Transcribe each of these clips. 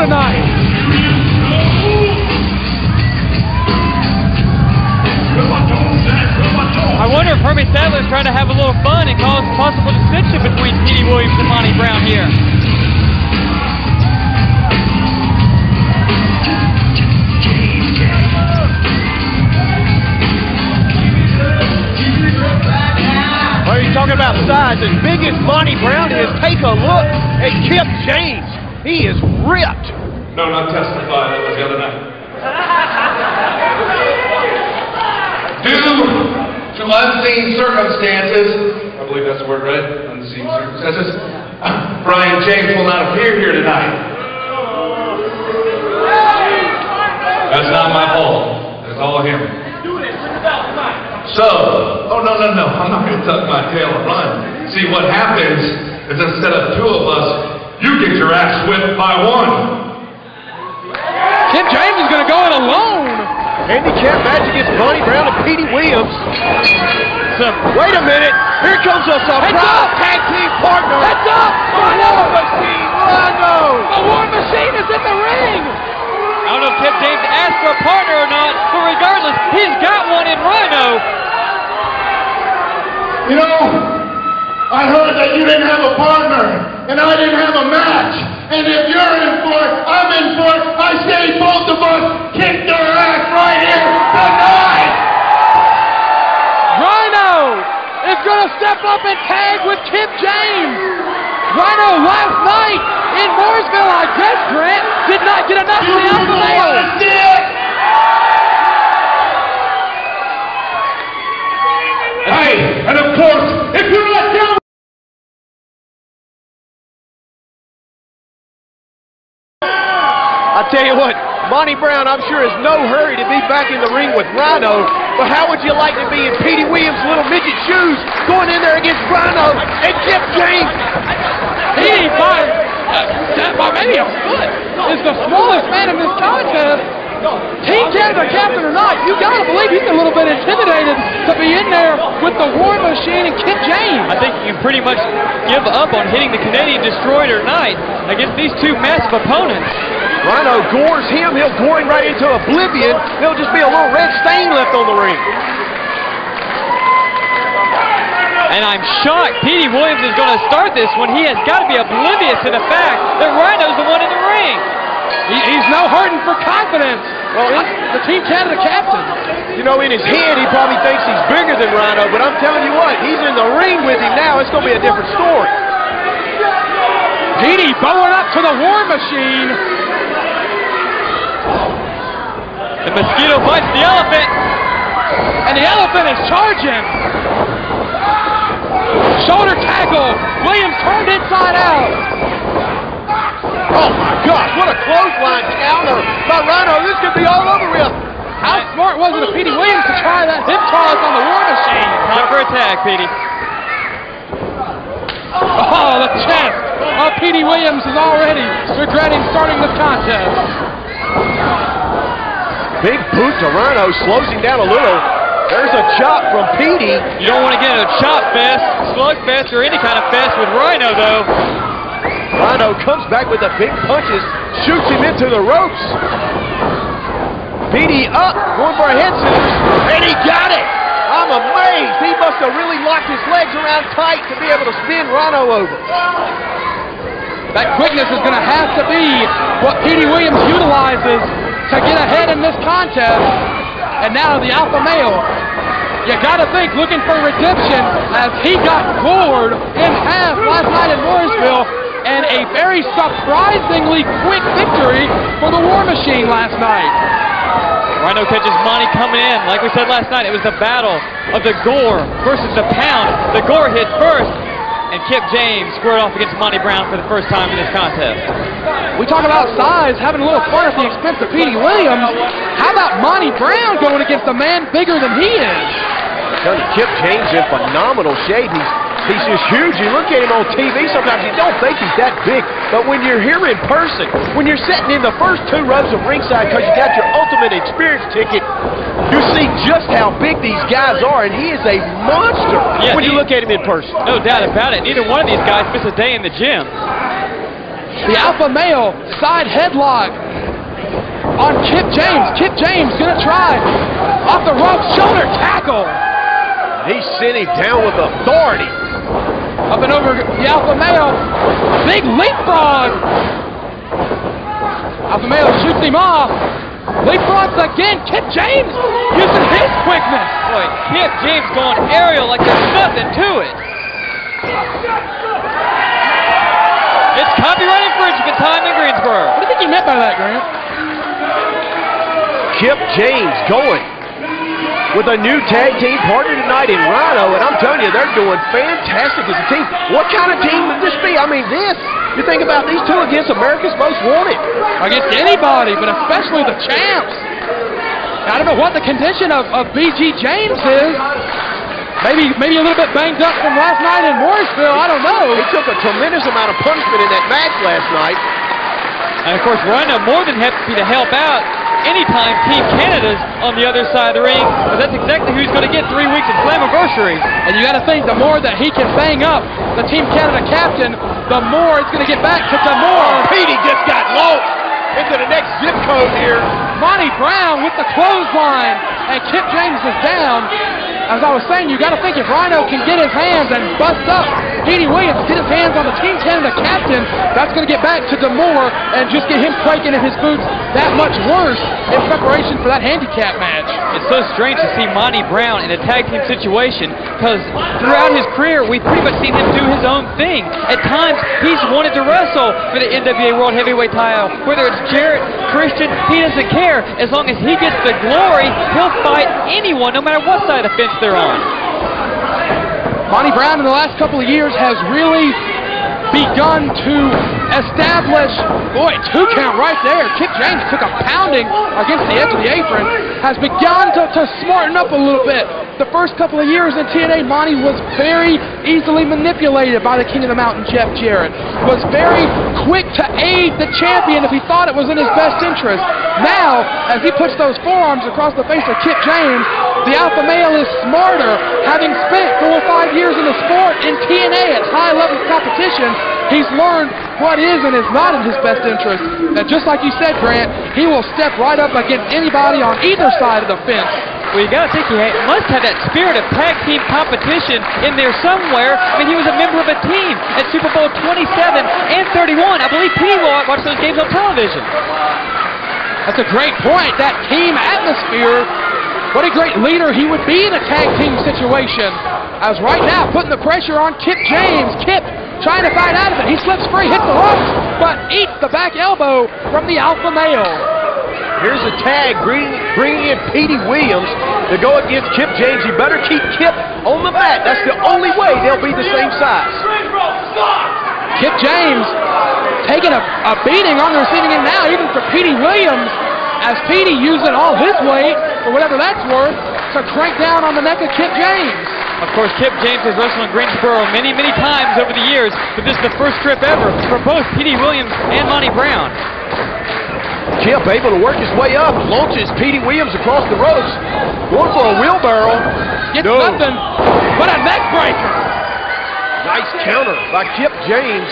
tonight. I wonder if Herbie Sadler's trying to have a little fun and cause possible dissension between Petey Williams and Monty Brown here. Well, you're talking about size. As big as Monty Brown is, take a look at Kip James. He is ripped. No, not testify. That was the other night. Due to unseen circumstances, I believe that's the word, right? Unseen circumstances. Brian James will not appear here tonight. That's not my fault. That's all him. So, oh no, I'm not going to tuck my tail and run. See, what happens is instead of two of us, you get your ass whipped by one. Kip James is going to go in alone. Handicap match against Monty Brown and Petey Williams. Wait a minute. Here comes a surprise tag team partner. Heads up! Rhino Machine, Rhino. The War Machine is in the ring. I don't know if Kip James asked for a partner or not, but regardless, he's got one in Rhino. You know, I heard that you didn't have a partner, and I didn't have a match. And if you're in for it, I'm in for it. I say both of us kick their ass right here tonight. Rhino is going to step up and tag with Kip James. Rhino last night in Mooresville, I guess, Grant, did not get enough of the alpha male. Hey, and of course, if you're not down. I tell you what, Monty Brown, I'm sure, is no hurry to be back in the ring with Rhino, but how would you like to be in Petey Williams' little midget shoes going in there against Rhino and Kip James? Petey, by maybe a foot, is the smallest man in this contest. Team Canada captain or not, you got to believe he's a little bit intimidated to be in there with the War Machine and Kip James. I think you can pretty much give up on hitting the Canadian Destroyer tonight against these two massive opponents. Rhino gores him, he'll gore him right into oblivion. There'll just be a little red stain left on the ring. And I'm shocked Petey Williams is going to start this when he has got to be oblivious to the fact that Rhino's the one in the ring. He's no hurting for confidence. Well, the Team Canada captain. You know, in his head, he probably thinks he's bigger than Rhino, but I'm telling you what, he's in the ring with him now. It's going to be a different story. Petey bowing up to the War Machine. The mosquito bites the elephant. And the elephant is charging. Shoulder tackle. Williams turned inside out. Oh my gosh, what a clothesline counter by Rhino. This could be all over with. How smart was it of Petey Williams to try that hip toss on the War Machine? Time for attack, Petey. Oh, the chest of Petey Williams is already regretting starting this contest. Big boot to Rhino, slows him down a little. There's a chop from Petey. You don't want to get a chop fest, slug fest, or any kind of fest with Rhino, though. Rhino comes back with the big punches, shoots him into the ropes. Petey up, going for a head scissors, and he got it! I'm amazed. He must have really locked his legs around tight to be able to spin Rhino over. That quickness is going to have to be what Petey Williams utilizes to get ahead in this contest. And now the alpha male, you got to think, looking for redemption as he got gored in half last night in Mooresville, and a very surprisingly quick victory for the War Machine last night. Rhino catches Monty coming in. Like we said last night, it was the battle of the gore versus the pound. The gore hit first, and Kip James squared off against Monty Brown for the first time in this contest. We talk about size, having a little fun at the expense of Petey Williams. How about Monty Brown going against a man bigger than he is? Kip James in phenomenal shape. He's just huge. You look at him on TV, sometimes you don't think he's that big. But when you're here in person, when you're sitting in the first two rows of ringside because you got your ultimate experience ticket, you see just how big these guys are, and he is a monster when you look at him in person. No doubt about it. Neither one of these guys miss a day in the gym. The alpha male side headlock on Kip James. Kip James gonna try off the rope, shoulder tackle. He sent him down with authority. Up and over the alpha male. Big leapfrog. Alpha male shoots him off. Leapfrogs again. Kip James using his quickness. Boy, Kip James going aerial like there's nothing to it. It's copyright infringement time in Greensboro. What do you think he meant by that, Grant? Kip James going with a new tag team partner tonight in Rhino, and I'm telling you, they're doing fantastic as a team. What kind of team would this be? I mean, you think about these two against America's Most Wanted. Against anybody, but especially the champs. I don't know what the condition of BG James is. Maybe a little bit banged up from last night in Morrisville. I don't know. He took a tremendous amount of punishment in that match last night. And of course, Rhino more than happy to help out anytime Team Canada's on the other side of the ring, because that's exactly who's going to get 3 weeks of Slammiversary. And you got to think, the more that he can bang up the Team Canada captain, the more it's going to get back to Demore. Petey just got launched into the next zip code here. Monty Brown with the clothesline, and Kip James is down. As I was saying, you got to think if Rhino can get his hands and bust up Petey Williams, get his hands on the Team Canada captain, that's going to get back to Demore and just get him quaking in his boots that much worse in preparation for that handicap match. It's so strange to see Monty Brown in a tag team situation, because throughout his career, we've pretty much seen him do his own thing. At times, he's wanted to wrestle for the NWA World Heavyweight title. Whether it's Jarrett, Christian, he doesn't care. As long as he gets the glory, he'll fight anyone, no matter what side of the fence they're on. Monty Brown in the last couple of years has really begun to establish, boy, 2 count right there. Kip James took a pounding against the edge of the apron, has begun to smarten up a little bit. The first couple of years in TNA, Monty was very easily manipulated by the King of the Mountain, Jeff Jarrett. Was very quick to aid the champion if he thought it was in his best interest. Now, as he puts those forearms across the face of Kip James, the alpha male is smarter. Having spent 4 or 5 years in the sport in TNA at high level competition, he's learned what is and is not in his best interest. And just like you said, Grant, he will step right up against anybody on either side of the fence. Well, you got to think he must have that spirit of tag team competition in there somewhere. I mean, he was a member of a team at Super Bowl 27 and 31. I believe Petey watched those games on television. That's a great point. That team atmosphere, what a great leader he would be in a tag team situation. As right now, putting the pressure on Kip James. Kip trying to fight out of it. He slips free, hits the ropes, but eats the back elbow from the alpha male. Here's a tag bringing in Petey Williams to go against Kip James. You better keep Kip on the mat. That's the only way they'll be the same size. Kip James taking a beating on the receiving end now, even for Petey Williams, as Petey using all his weight, for whatever that's worth, to crank down on the neck of Kip James. Of course, Kip James has wrestled in Greensboro many, many times over the years, but this is the first trip ever for both Petey Williams and Monty Brown. Kip able to work his way up, launches Petey Williams across the ropes, going for a wheelbarrow. Gets nothing but a neck breaker. Nice counter by Kip James.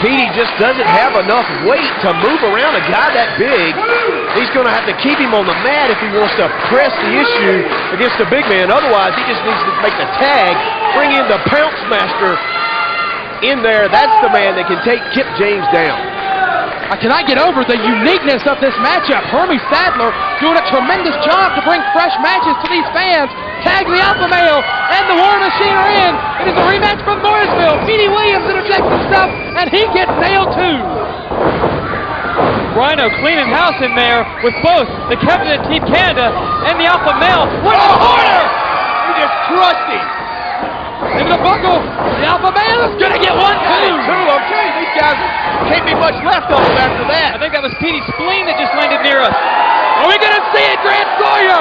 Petey just doesn't have enough weight to move around a guy that big. He's going to have to keep him on the mat if he wants to press the issue against the big man. Otherwise, he just needs to make the tag, bring in the Pounce Master in there. That's the man that can take Kip James down. I cannot get over the uniqueness of this matchup. Hermie Sadler doing a tremendous job to bring fresh matches to these fans. Tag the alpha male and the War Machine are in. It is a rematch from Morrisville. Petey Williams interjects himself, and he gets nailed too. Rhino cleaning house in there with both the captain of Team Canada and the alpha male. What a corner! He just crushed him. Into the buckle. The alpha male is going to get 1, 2. I'm telling you, these guys can't be much left of them after that. I think that was Petey's spleen that just landed near us. Are we going to see it, Grant Sawyer?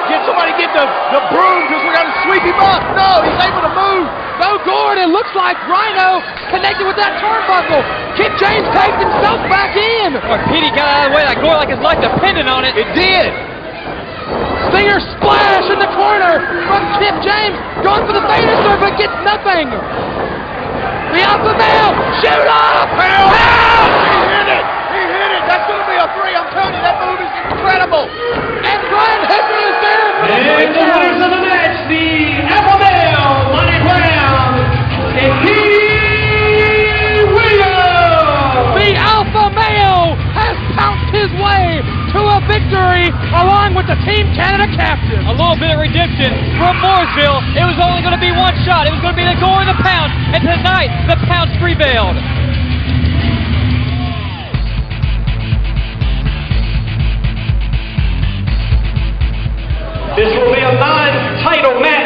Get somebody get the broom because we're going to sweep him up. No, he's able to move. No, Gordon. It looks like Rhino connected with that turnbuckle. Kip James takes himself back in. But Petey got out of the way. That gore like his life depended on it. It did. Stinger splash in the corner from Kip James. Going for the Vader but gets nothing. The alpha male. Shoot off. Pound. He hit it. He hit it. That's going to be a 3. I'm telling you, that move is incredible. And Brian Henry is there for the And the winners of the match, the alpha male, Monty Brown, and Petey Williams. The alpha male has pounced his way to a victory along with the Team Canada captain. A little bit of redemption from Mooresville. It was only going to be one shot. It was going to be the Gore and the Pound. And tonight, the Pounds prevailed. This will be a non-title match.